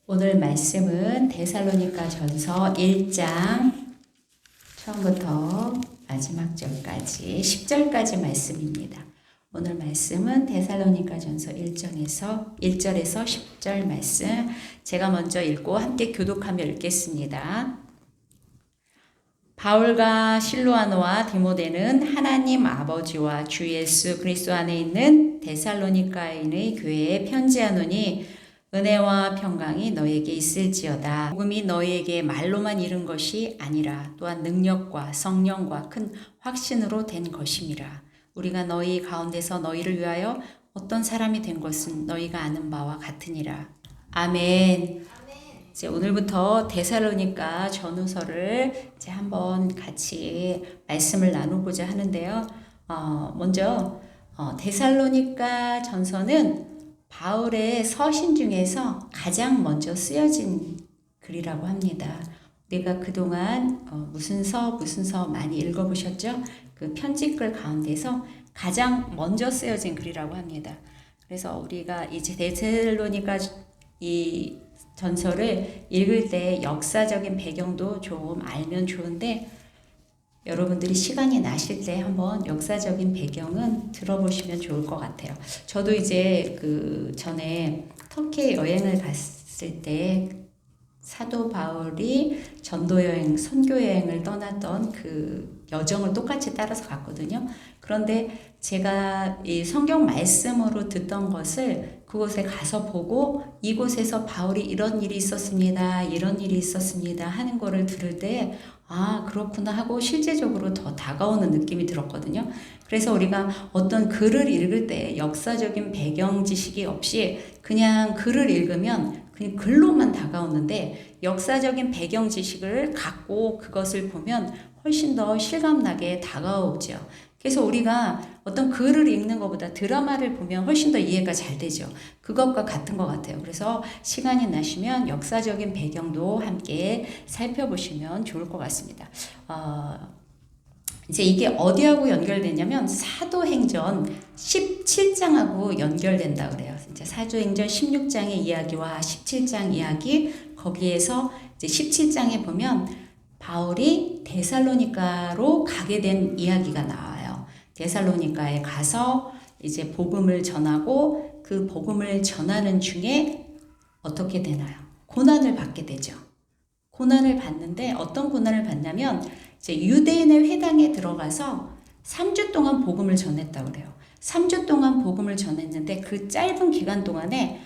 오늘 말씀은 데살로니가 전서 1장 처음부터 마지막 절까지 10절까지 말씀입니다. 오늘 말씀은 데살로니가 전서 1절에서 10절 말씀 제가 먼저 읽고 함께 교독하며 읽겠습니다. 바울과 실로아노와 디모데는 하나님 아버지와 주 예수 그리스도 안에 있는 데살로니가인의 교회에 편지하노니 은혜와 평강이 너에게 있을지어다. 복음이 너희에게 말로만 이른 것이 아니라 또한 능력과 성령과 큰 확신으로 된 것임이라. 우리가 너희 가운데서 너희를 위하여 어떤 사람이 된 것은 너희가 아는 바와 같으니라. 아멘. 이제 오늘부터 데살로니가 전후서를 이제 한번 같이 말씀을 나누고자 하는데요. 먼저 데살로니가 전서는 바울의 서신 중에서 가장 먼저 쓰여진 글이라고 합니다. 우리가 그동안 무슨 서 많이 읽어보셨죠? 그 편지글 가운데서 가장 먼저 쓰여진 글이라고 합니다. 그래서 우리가 이제 데살로니가 이 전서를 읽을 때 역사적인 배경도 좀 알면 좋은데 여러분들이 시간이 나실 때 한번 역사적인 배경은 들어보시면 좋을 것 같아요. 저도 이제 그 전에 터키 여행을 갔을 때 사도 바울이 전도 여행, 선교 여행을 떠났던 그 여정을 똑같이 따라서 갔거든요. 그런데 제가 이 성경 말씀으로 듣던 것을 그곳에 가서 보고 이곳에서 바울이 이런 일이 있었습니다. 이런 일이 있었습니다. 하는 거를 들을 때 아, 그렇구나 하고 실제적으로 더 다가오는 느낌이 들었거든요. 그래서 우리가 어떤 글을 읽을 때 역사적인 배경 지식이 없이 그냥 글을 읽으면 그냥 글로만 다가오는데 역사적인 배경 지식을 갖고 그것을 보면 훨씬 더 실감나게 다가오죠. 그래서 우리가 어떤 글을 읽는 것보다 드라마를 보면 훨씬 더 이해가 잘 되죠. 그것과 같은 것 같아요. 그래서 시간이 나시면 역사적인 배경도 함께 살펴보시면 좋을 것 같습니다. 이제 이게 어디하고 연결되냐면 사도행전 17장하고 연결된다 그래요. 이제 사도행전 16장의 이야기와 17장 이야기 거기에서 이제 17장에 보면 바울이 데살로니가로 가게 된 이야기가 나와요. 데살로니가에 가서 이제 복음을 전하고 그 복음을 전하는 중에 어떻게 되나요? 고난을 받게 되죠. 고난을 받는데 어떤 고난을 받냐면 이제 유대인의 회당에 들어가서 3주 동안 복음을 전했다고 그래요. 3주 동안 복음을 전했는데 그 짧은 기간 동안에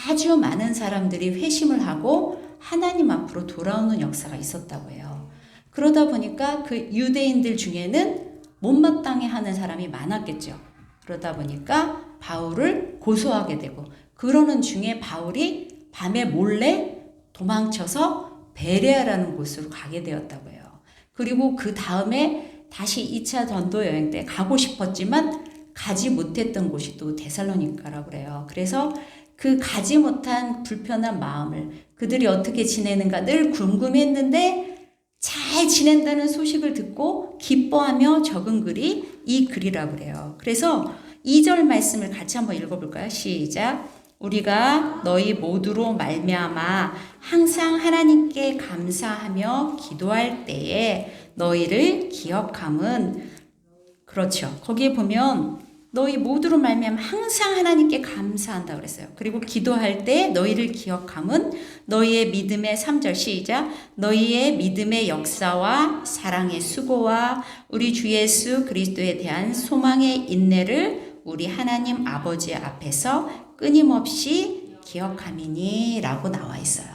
아주 많은 사람들이 회심을 하고 하나님 앞으로 돌아오는 역사가 있었다고 해요. 그러다 보니까 그 유대인들 중에는 못마땅해 하는 사람이 많았겠죠. 그러다 보니까 바울을 고소하게 되고 그러는 중에 바울이 밤에 몰래 도망쳐서 베레아라는 곳으로 가게 되었다고 해요. 그리고 그 다음에 다시 2차 전도 여행 때 가고 싶었지만 가지 못했던 곳이 또 데살로니가라고 그래요. 그래서 그 가지 못한 불편한 마음을 그들이 어떻게 지내는가 늘 궁금했는데 잘 지낸다는 소식을 듣고 기뻐하며 적은 글이 이 글이라고 그래요. 그래서 2절 말씀을 같이 한번 읽어볼까요? 시작. 우리가 너희 모두로 말미암아 항상 하나님께 감사하며 기도할 때에 너희를 기억함은 그렇죠. 거기에 보면 너희 모두로 말미암아 항상 하나님께 감사한다 그랬어요. 그리고 기도할 때 너희를 기억함은 너희의 믿음의 3절 시작. 너희의 믿음의 역사와 사랑의 수고와 우리 주 예수 그리스도에 대한 소망의 인내를 우리 하나님 아버지 앞에서 끊임없이 기억함이니 라고 나와 있어요.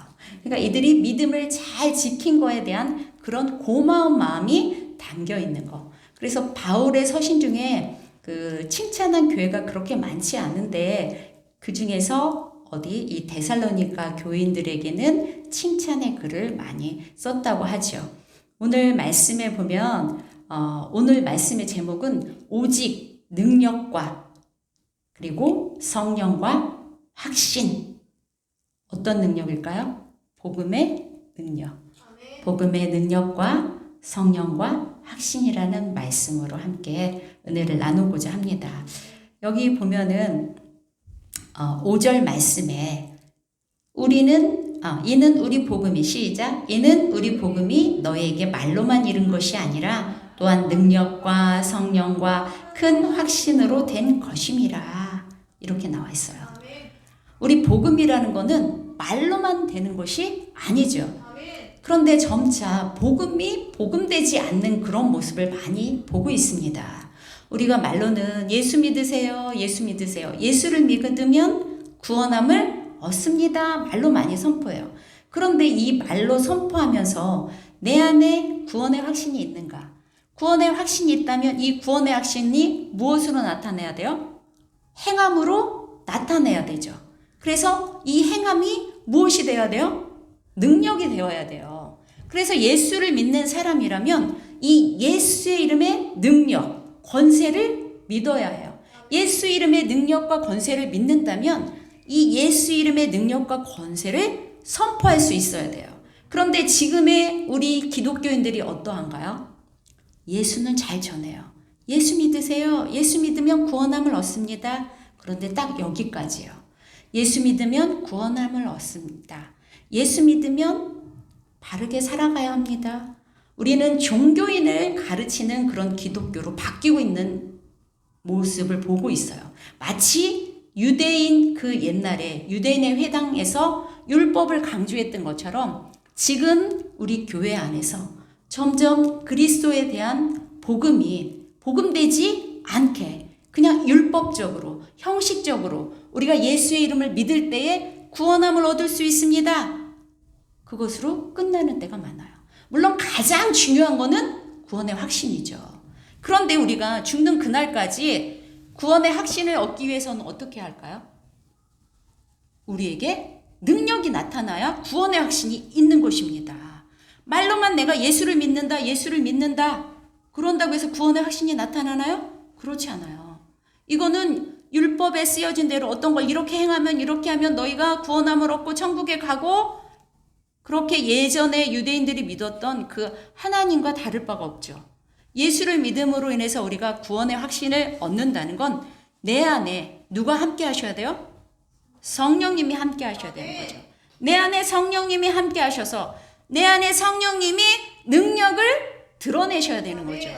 그러니까 이들이 믿음을 잘 지킨 거에 대한 그런 고마운 마음이 담겨 있는 거. 그래서 바울의 서신 중에 그 칭찬한 교회가 그렇게 많지 않은데 그 중에서 이 데살로니가 교인들에게는 칭찬의 글을 많이 썼다고 하죠. 오늘 말씀에 보면 오늘 말씀의 제목은 오직 능력과 그리고 성령과 확신. 어떤 능력일까요? 복음의 능력. 복음의 능력과 성령과 확신이라는 말씀으로 함께 은혜를 나누고자 합니다. 여기 보면은 5절 말씀에 우리는 이는 우리 복음이 시작. 이는 우리 복음이 너희에게 말로만 이른 것이 아니라 또한 능력과 성령과 큰 확신으로 된 것임이라. 이렇게 나와 있어요. 우리 복음이라는 거는 말로만 되는 것이 아니죠. 그런데 점차 복음이 복음되지 않는 그런 모습을 많이 보고 있습니다. 우리가 말로는 예수 믿으세요. 예수 믿으세요. 예수를 믿으면 구원함을 얻습니다. 말로 많이 선포해요. 그런데 이 말로 선포하면서 내 안에 구원의 확신이 있는가? 구원의 확신이 있다면 이 구원의 확신이 무엇으로 나타내야 돼요? 행함으로 나타내야 되죠. 그래서 이 행함이 무엇이 되어야 돼요? 능력이 되어야 돼요. 그래서 예수를 믿는 사람이라면 이 예수의 이름의 능력, 권세를 믿어야 해요. 예수 이름의 능력과 권세를 믿는다면 이 예수 이름의 능력과 권세를 선포할 수 있어야 돼요. 그런데 지금의 우리 기독교인들이 어떠한가요? 예수는 잘 전해요. 예수 믿으세요. 예수 믿으면 구원함을 얻습니다. 그런데 딱 여기까지요. 예수 믿으면 구원함을 얻습니다. 예수 믿으면 바르게 살아가야 합니다. 우리는 종교인을 가르치는 그런 기독교로 바뀌고 있는 모습을 보고 있어요. 마치 유대인 그 옛날에 유대인의 회당에서 율법을 강조했던 것처럼 지금 우리 교회 안에서 점점 그리스도에 대한 복음이 복음되지 않게 그냥 율법적으로 형식적으로 우리가 예수의 이름을 믿을 때에 구원함을 얻을 수 있습니다. 그것으로 끝나는 때가 많아요. 물론 가장 중요한 거는 구원의 확신이죠. 그런데 우리가 죽는 그날까지 구원의 확신을 얻기 위해서는 어떻게 할까요? 우리에게 능력이 나타나야 구원의 확신이 있는 것입니다. 말로만 내가 예수를 믿는다, 예수를 믿는다. 그런다고 해서 구원의 확신이 나타나나요? 그렇지 않아요. 이거는 율법에 쓰여진 대로 어떤 걸 이렇게 행하면 이렇게 하면 너희가 구원함을 얻고 천국에 가고 그렇게 예전에 유대인들이 믿었던 그 하나님과 다를 바가 없죠. 예수를 믿음으로 인해서 우리가 구원의 확신을 얻는다는 건 내 안에 누가 함께 하셔야 돼요? 성령님이 함께 하셔야 되는 거죠. 내 안에 성령님이 함께 하셔서 내 안에 성령님이 능력을 드러내셔야 되는 거죠.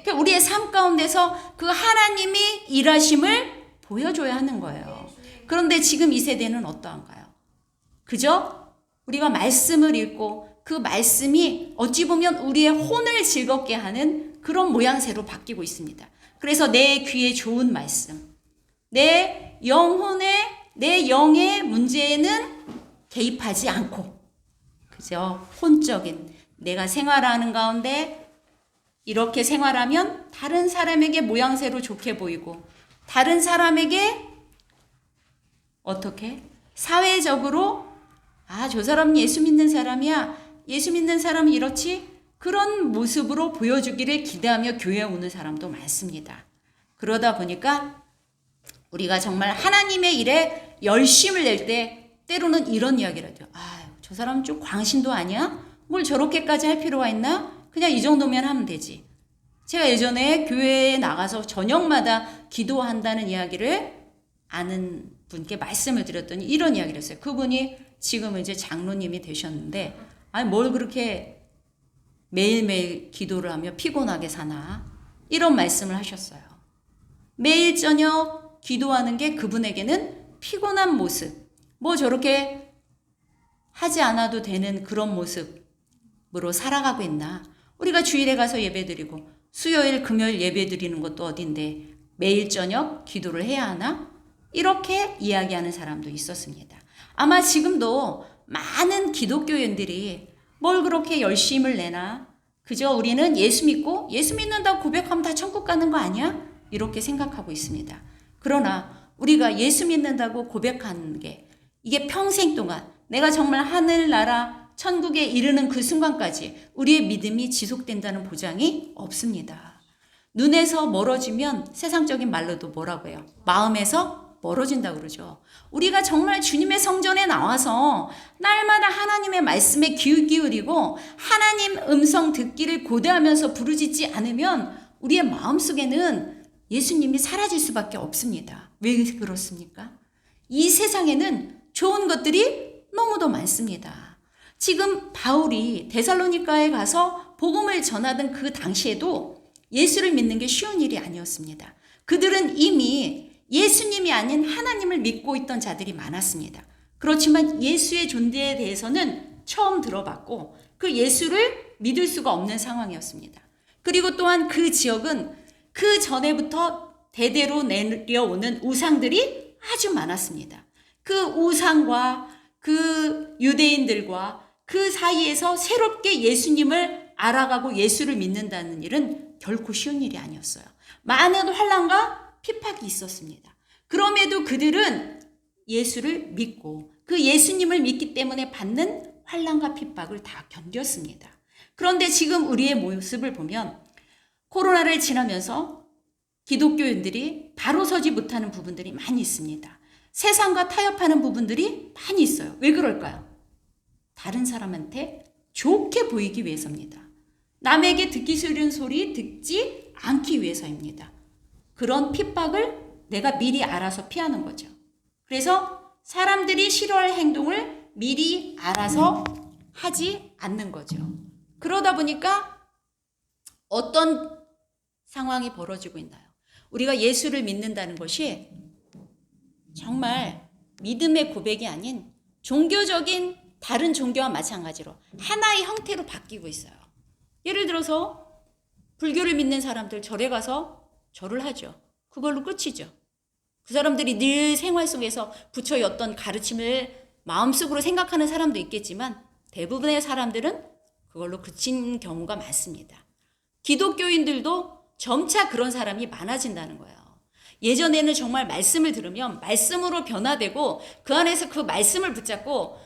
그러니까 우리의 삶 가운데서 그 하나님이 일하심을 보여줘야 하는 거예요. 그런데 지금 이 세대는 어떠한가요? 그저 우리가 말씀을 읽고 그 말씀이 어찌 보면 우리의 혼을 즐겁게 하는 그런 모양새로 바뀌고 있습니다. 그래서 내 귀에 좋은 말씀, 내 영혼의, 내 영의 문제에는 개입하지 않고, 그죠? 혼적인, 내가 생활하는 가운데 이렇게 생활하면 다른 사람에게 모양새로 좋게 보이고, 다른 사람에게 어떻게? 사회적으로, 저 사람은 예수 믿는 사람이야. 예수 믿는 사람은 이렇지? 그런 모습으로 보여주기를 기대하며 교회에 오는 사람도 많습니다. 그러다 보니까 우리가 정말 하나님의 일에 열심을 낼 때 때로는 이런 이야기를 해요. 저 사람은 좀 광신도 아니야? 뭘 저렇게까지 할 필요가 있나? 그냥 이 정도면 하면 되지. 제가 예전에 교회에 나가서 저녁마다 기도한다는 이야기를 아는 분께 말씀을 드렸더니 이런 이야기를 했어요. 그분이 지금은 이제 장로님이 되셨는데 뭘 그렇게 매일매일 기도를 하며 피곤하게 사나? 이런 말씀을 하셨어요. 매일 저녁 기도하는 게 그분에게는 피곤한 모습, 뭐 저렇게 하지 않아도 되는 그런 모습으로 살아가고 있나? 우리가 주일에 가서 예배드리고 수요일, 금요일 예배드리는 것도 어딘데 매일 저녁 기도를 해야 하나? 이렇게 이야기하는 사람도 있었습니다. 아마 지금도 많은 기독교인들이 뭘 그렇게 열심을 내나? 그저 우리는 예수 믿고 예수 믿는다고 고백하면 다 천국 가는 거 아니야? 이렇게 생각하고 있습니다. 그러나 우리가 예수 믿는다고 고백하는 게 이게 평생 동안 내가 정말 하늘나라 천국에 이르는 그 순간까지 우리의 믿음이 지속된다는 보장이 없습니다. 눈에서 멀어지면 세상적인 말로도 뭐라고 해요? 마음에서 멀어진다고 그러죠. 우리가 정말 주님의 성전에 나와서 날마다 하나님의 말씀에 귀 기울이고 하나님 음성 듣기를 고대하면서 부르짖지 않으면 우리의 마음속에는 예수님이 사라질 수밖에 없습니다. 왜 그렇습니까? 이 세상에는 좋은 것들이 너무도 많습니다. 지금 바울이 데살로니가에 가서 복음을 전하던 그 당시에도 예수를 믿는 게 쉬운 일이 아니었습니다. 그들은 이미 예수님이 아닌 하나님을 믿고 있던 자들이 많았습니다. 그렇지만 예수의 존재에 대해서는 처음 들어봤고 그 예수를 믿을 수가 없는 상황이었습니다. 그리고 또한 그 지역은 그 전에부터 대대로 내려오는 우상들이 아주 많았습니다. 그 우상과 그 유대인들과 그 사이에서 새롭게 예수님을 알아가고 예수를 믿는다는 일은 결코 쉬운 일이 아니었어요. 많은 환난과 핍박이 있었습니다. 그럼에도 그들은 예수를 믿고 그 예수님을 믿기 때문에 받는 환난과 핍박을 다 견뎠습니다. 그런데 지금 우리의 모습을 보면 코로나를 지나면서 기독교인들이 바로 서지 못하는 부분들이 많이 있습니다. 세상과 타협하는 부분들이 많이 있어요. 왜 그럴까요? 다른 사람한테 좋게 보이기 위해서입니다. 남에게 듣기 싫은 소리 듣지 않기 위해서입니다. 그런 핍박을 내가 미리 알아서 피하는 거죠. 그래서 사람들이 싫어할 행동을 미리 알아서 하지 않는 거죠. 그러다 보니까 어떤 상황이 벌어지고 있나요? 우리가 예수를 믿는다는 것이 정말 믿음의 고백이 아닌 종교적인 다른 종교와 마찬가지로 하나의 형태로 바뀌고 있어요. 예를 들어서 불교를 믿는 사람들 절에 가서 절을 하죠. 그걸로 끝이죠. 그 사람들이 늘 생활 속에서 부처의 어떤 가르침을 마음속으로 생각하는 사람도 있겠지만 대부분의 사람들은 그걸로 그친 경우가 많습니다. 기독교인들도 점차 그런 사람이 많아진다는 거예요. 예전에는 정말 말씀을 들으면 말씀으로 변화되고 그 안에서 그 말씀을 붙잡고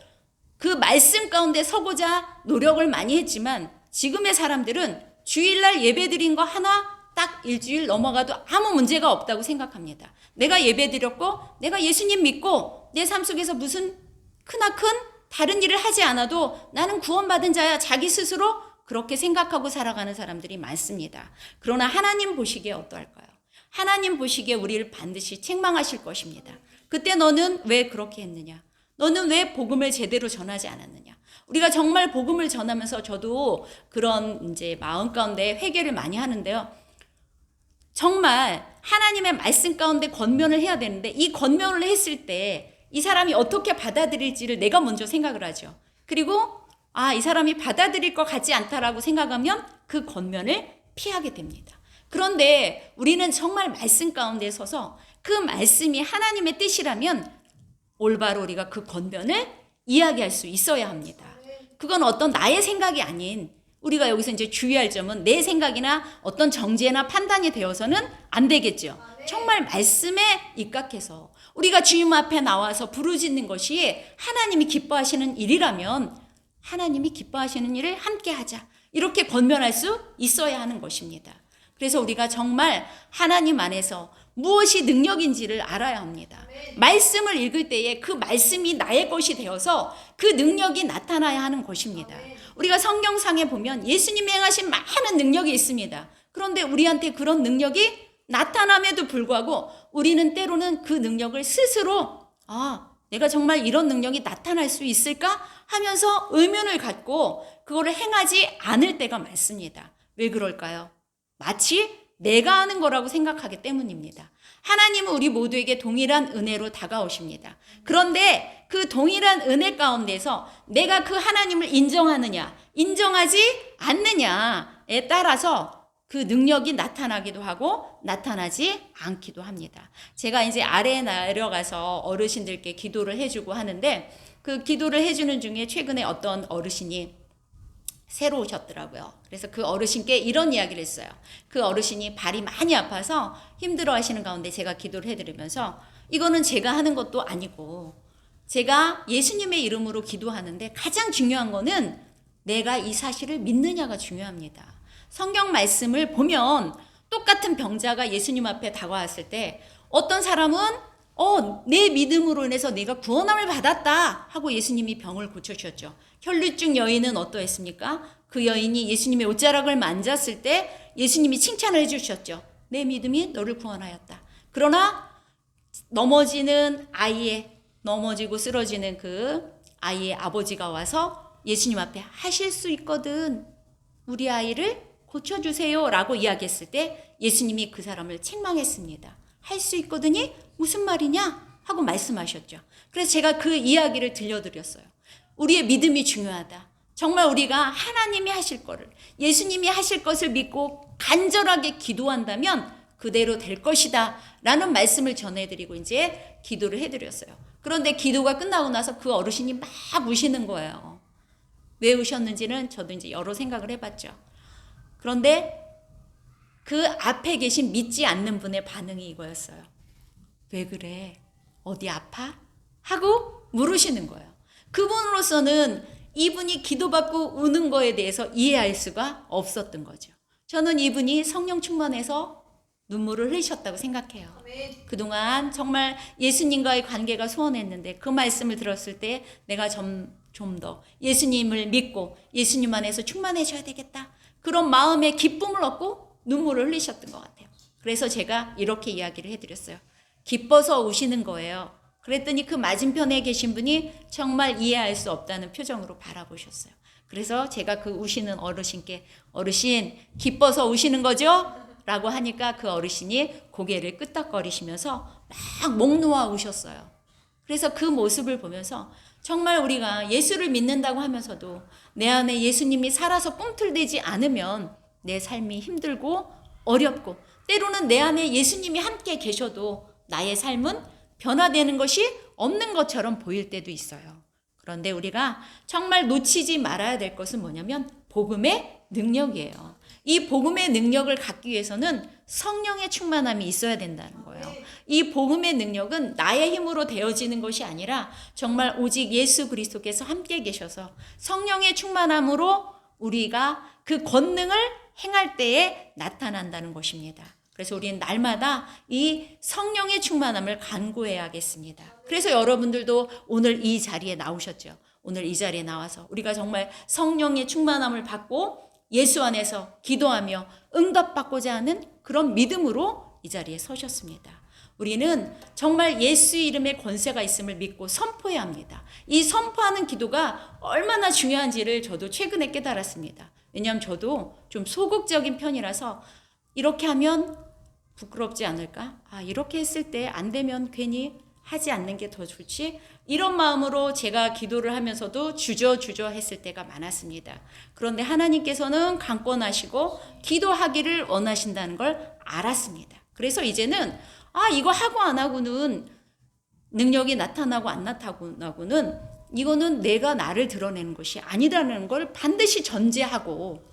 그 말씀 가운데 서고자 노력을 많이 했지만 지금의 사람들은 주일날 예배 드린 거 하나 딱 일주일 넘어가도 아무 문제가 없다고 생각합니다. 내가 예배 드렸고 내가 예수님 믿고 내 삶 속에서 무슨 크나큰 다른 일을 하지 않아도 나는 구원받은 자야, 자기 스스로 그렇게 생각하고 살아가는 사람들이 많습니다. 그러나 하나님 보시기에 어떠할까요? 하나님 보시기에 우리를 반드시 책망하실 것입니다. 그때 너는 왜 그렇게 했느냐? 너는 왜 복음을 제대로 전하지 않았느냐? 우리가 정말 복음을 전하면서 저도 그런 이제 마음 가운데 회개를 많이 하는데요. 정말 하나님의 말씀 가운데 권면을 해야 되는데 이 권면을 했을 때 이 사람이 어떻게 받아들일지를 내가 먼저 생각을 하죠. 그리고 이 사람이 받아들일 것 같지 않다라고 생각하면 그 권면을 피하게 됩니다. 그런데 우리는 정말 말씀 가운데 서서 그 말씀이 하나님의 뜻이라면 올바로 우리가 그 권면을 이야기할 수 있어야 합니다. 그건 어떤 나의 생각이 아닌 우리가 여기서 이제 주의할 점은 내 생각이나 어떤 정죄나 판단이 되어서는 안 되겠죠. 정말 말씀에 입각해서 우리가 주님 앞에 나와서 부르짖는 것이 하나님이 기뻐하시는 일이라면 하나님이 기뻐하시는 일을 함께 하자. 이렇게 권면할 수 있어야 하는 것입니다. 그래서 우리가 정말 하나님 안에서 무엇이 능력인지를 알아야 합니다. 말씀을 읽을 때에 그 말씀이 나의 것이 되어서 그 능력이 나타나야 하는 것입니다. 우리가 성경상에 보면 예수님이 행하신 많은 능력이 있습니다. 그런데 우리한테 그런 능력이 나타남에도 불구하고 우리는 때로는 그 능력을 스스로 내가 정말 이런 능력이 나타날 수 있을까 하면서 의문을 갖고 그거를 행하지 않을 때가 많습니다. 왜 그럴까요? 마치 내가 하는 거라고 생각하기 때문입니다. 하나님은 우리 모두에게 동일한 은혜로 다가오십니다. 그런데 그 동일한 은혜 가운데서 내가 그 하나님을 인정하느냐, 인정하지 않느냐에 따라서 그 능력이 나타나기도 하고 나타나지 않기도 합니다. 제가 이제 아래에 내려가서 어르신들께 기도를 해주고 하는데 그 기도를 해주는 중에 최근에 어떤 어르신이 새로 오셨더라고요. 그래서 그 어르신께 이런 이야기를 했어요. 그 어르신이 발이 많이 아파서 힘들어 하시는 가운데 제가 기도를 해드리면서 이거는 제가 하는 것도 아니고 제가 예수님의 이름으로 기도하는데 가장 중요한 거는 내가 이 사실을 믿느냐가 중요합니다. 성경 말씀을 보면 똑같은 병자가 예수님 앞에 다가왔을 때 어떤 사람은 내 믿음으로 인해서 내가 구원함을 받았다 하고 예수님이 병을 고쳐주셨죠. 혈류증 여인은 어떠했습니까? 그 여인이 예수님의 옷자락을 만졌을 때 예수님이 칭찬을 해주셨죠. 내 믿음이 너를 구원하였다. 그러나 넘어지고 쓰러지는 그 아이의 아버지가 와서 예수님 앞에 하실 수 있거든. 우리 아이를 고쳐주세요 라고 이야기했을 때 예수님이 그 사람을 책망했습니다. 할 수 있거든이 무슨 말이냐 하고 말씀하셨죠. 그래서 제가 그 이야기를 들려드렸어요. 우리의 믿음이 중요하다. 정말 우리가 하나님이 하실 거를, 예수님이 하실 것을 믿고 간절하게 기도한다면 그대로 될 것이다 라는 말씀을 전해드리고 이제 기도를 해드렸어요. 그런데 기도가 끝나고 나서 그 어르신이 막 우시는 거예요. 왜 우셨는지는 저도 이제 여러 생각을 해봤죠. 그런데 그 앞에 계신 믿지 않는 분의 반응이 이거였어요. 왜 그래? 어디 아파? 하고 물으시는 거예요. 그분으로서는 이분이 기도받고 우는 거에 대해서 이해할 수가 없었던 거죠. 저는 이분이 성령 충만해서 눈물을 흘리셨다고 생각해요. 그동안 정말 예수님과의 관계가 소원했는데 그 말씀을 들었을 때 내가 좀 더 예수님을 믿고 예수님 안에서 충만해져야 되겠다. 그런 마음의 기쁨을 얻고 눈물을 흘리셨던 것 같아요. 그래서 제가 이렇게 이야기를 해드렸어요. 기뻐서 우시는 거예요. 그랬더니 그 맞은편에 계신 분이 정말 이해할 수 없다는 표정으로 바라보셨어요. 그래서 제가 그 우시는 어르신께 어르신 기뻐서 우시는 거죠? 라고 하니까 그 어르신이 고개를 끄덕거리시면서 막 목 놓아 우셨어요. 그래서 그 모습을 보면서 정말 우리가 예수를 믿는다고 하면서도 내 안에 예수님이 살아서 꿈틀대지 않으면 내 삶이 힘들고 어렵고 때로는 내 안에 예수님이 함께 계셔도 나의 삶은 변화되는 것이 없는 것처럼 보일 때도 있어요. 그런데 우리가 정말 놓치지 말아야 될 것은 뭐냐면 복음의 능력이에요. 이 복음의 능력을 갖기 위해서는 성령의 충만함이 있어야 된다는 거예요. 이 복음의 능력은 나의 힘으로 되어지는 것이 아니라 정말 오직 예수 그리스도께서 함께 계셔서 성령의 충만함으로 우리가 그 권능을 행할 때에 나타난다는 것입니다. 그래서 우리는 날마다 이 성령의 충만함을 간구해야겠습니다. 그래서 여러분들도 오늘 이 자리에 나오셨죠. 오늘 이 자리에 나와서 우리가 정말 성령의 충만함을 받고 예수 안에서 기도하며 응답받고자 하는 그런 믿음으로 이 자리에 서셨습니다. 우리는 정말 예수 이름의 권세가 있음을 믿고 선포해야 합니다. 이 선포하는 기도가 얼마나 중요한지를 저도 최근에 깨달았습니다. 왜냐하면 저도 좀 소극적인 편이라서 이렇게 하면 부끄럽지 않을까? 이렇게 했을 때 안 되면 괜히 하지 않는 게 더 좋지? 이런 마음으로 제가 기도를 하면서도 주저주저 했을 때가 많았습니다. 그런데 하나님께서는 강권하시고 기도하기를 원하신다는 걸 알았습니다. 그래서 이제는 이거 하고 안 하고는 능력이 나타나고 안 나타나고는 이거는 내가 나를 드러내는 것이 아니라는 걸 반드시 전제하고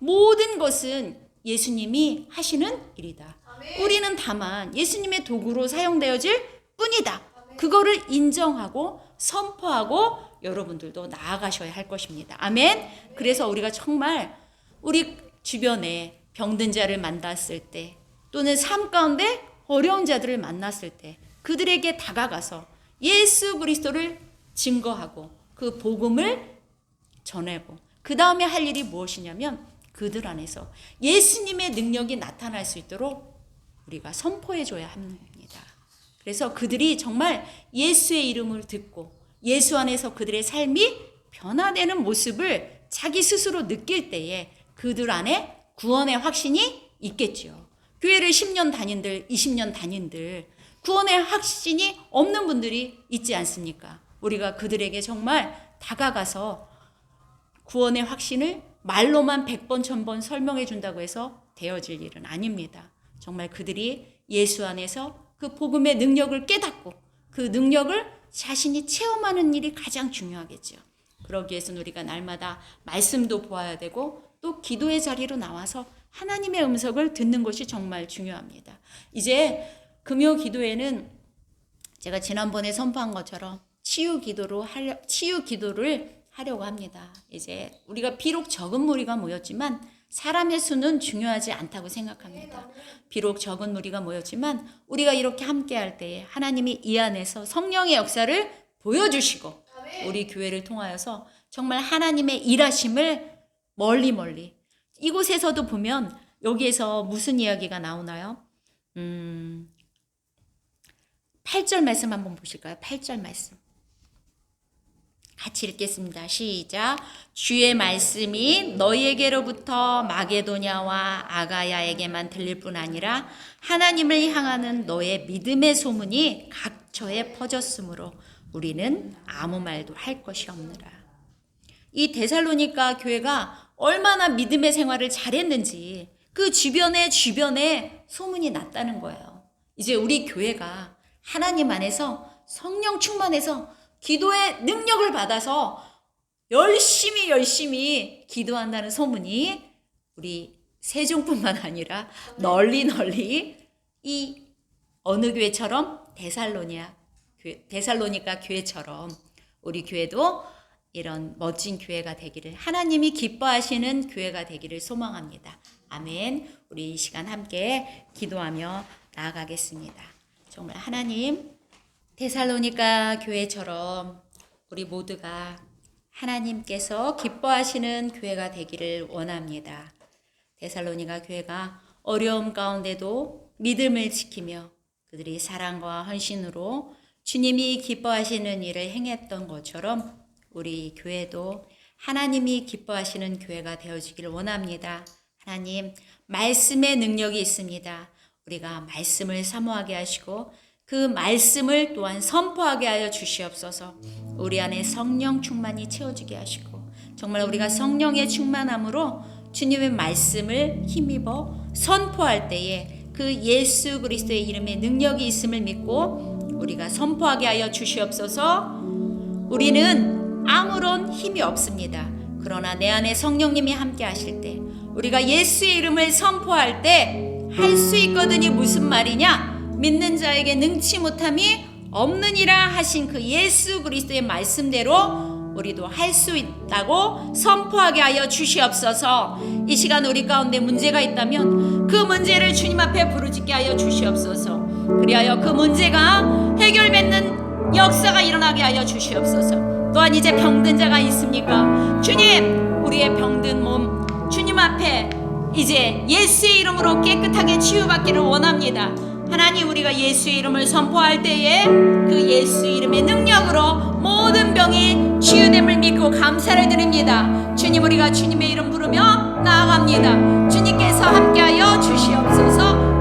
모든 것은 예수님이 하시는 일이다. 우리는 다만 예수님의 도구로 사용되어질 뿐이다. 그거를 인정하고 선포하고 여러분들도 나아가셔야 할 것입니다. 아멘. 그래서 우리가 정말 우리 주변에 병든 자를 만났을 때 또는 삶 가운데 어려운 자들을 만났을 때 그들에게 다가가서 예수 그리스도를 증거하고 그 복음을 전하고 그 다음에 할 일이 무엇이냐면 그들 안에서 예수님의 능력이 나타날 수 있도록 우리가 선포해 줘야 합니다. 그래서 그들이 정말 예수의 이름을 듣고 예수 안에서 그들의 삶이 변화되는 모습을 자기 스스로 느낄 때에 그들 안에 구원의 확신이 있겠죠. 교회를 10년 다닌들 20년 다닌들 구원의 확신이 없는 분들이 있지 않습니까? 우리가 그들에게 정말 다가가서 구원의 확신을 말로만 100번 1000번 설명해 준다고 해서 되어질 일은 아닙니다. 정말 그들이 예수 안에서 그 복음의 능력을 깨닫고 그 능력을 자신이 체험하는 일이 가장 중요하겠죠. 그러기 위해서는 우리가 날마다 말씀도 보아야 되고 또 기도의 자리로 나와서 하나님의 음성을 듣는 것이 정말 중요합니다. 이제 금요 기도에는 제가 지난번에 선포한 것처럼 치유 기도를 하려고 합니다. 이제 우리가 비록 적은 무리가 모였지만 사람의 수는 중요하지 않다고 생각합니다. 비록 적은 무리가 모였지만 우리가 이렇게 함께 할 때에 하나님이 이 안에서 성령의 역사를 보여주시고 우리 교회를 통하여서 정말 하나님의 일하심을 멀리 이곳에서도 보면 여기에서 무슨 이야기가 나오나요? 8절 말씀 한번 보실까요? 8절 말씀. 같이 읽겠습니다. 시작. 주의 말씀이 너희에게로부터 마게도냐와 아가야에게만 들릴 뿐 아니라 하나님을 향하는 너의 믿음의 소문이 각처에 퍼졌으므로 우리는 아무 말도 할 것이 없느라. 이 데살로니가 교회가 얼마나 믿음의 생활을 잘했는지 그 주변에 소문이 났다는 거예요. 이제 우리 교회가 하나님 안에서 성령 충만해서 기도의 능력을 받아서 열심히 기도한다는 소문이 우리 세종뿐만 아니라 널리 이 어느 교회처럼 데살로니가 교회처럼 우리 교회도 이런 멋진 교회가 되기를, 하나님이 기뻐하시는 교회가 되기를 소망합니다. 아멘. 우리 이 시간 함께 기도하며 나아가겠습니다. 정말 하나님, 데살로니가 교회처럼 우리 모두가 하나님께서 기뻐하시는 교회가 되기를 원합니다. 데살로니가 교회가 어려움 가운데도 믿음을 지키며 그들이 사랑과 헌신으로 주님이 기뻐하시는 일을 행했던 것처럼 우리 교회도 하나님이 기뻐하시는 교회가 되어지기를 원합니다. 하나님, 말씀의 능력이 있습니다. 우리가 말씀을 사모하게 하시고 그 말씀을 또한 선포하게 하여 주시옵소서. 우리 안에 성령 충만이 채워지게 하시고 정말 우리가 성령의 충만함으로 주님의 말씀을 힘입어 선포할 때에 그 예수 그리스도의 이름에 능력이 있음을 믿고 우리가 선포하게 하여 주시옵소서. 우리는 아무런 힘이 없습니다. 그러나 내 안에 성령님이 함께 하실 때 우리가 예수의 이름을 선포할 때 할 수 있거든이 무슨 말이냐? 믿는 자에게 능치 못함이 없느니라 하신 그 예수 그리스도의 말씀대로 우리도 할 수 있다고 선포하게 하여 주시옵소서. 이 시간 우리 가운데 문제가 있다면 그 문제를 주님 앞에 부르짖게 하여 주시옵소서. 그리하여 그 문제가 해결받는 역사가 일어나게 하여 주시옵소서. 또한 이제 병든 자가 있습니까? 주님, 우리의 병든 몸 주님 앞에 이제 예수의 이름으로 깨끗하게 치유받기를 원합니다. 하나님, 우리가 예수의 이름을 선포할 때에 그 예수 이름의 능력으로 모든 병이 치유됨을 믿고 감사를 드립니다. 주님, 우리가 주님의 이름 부르며 나아갑니다. 주님께서 함께하여 주시옵소서.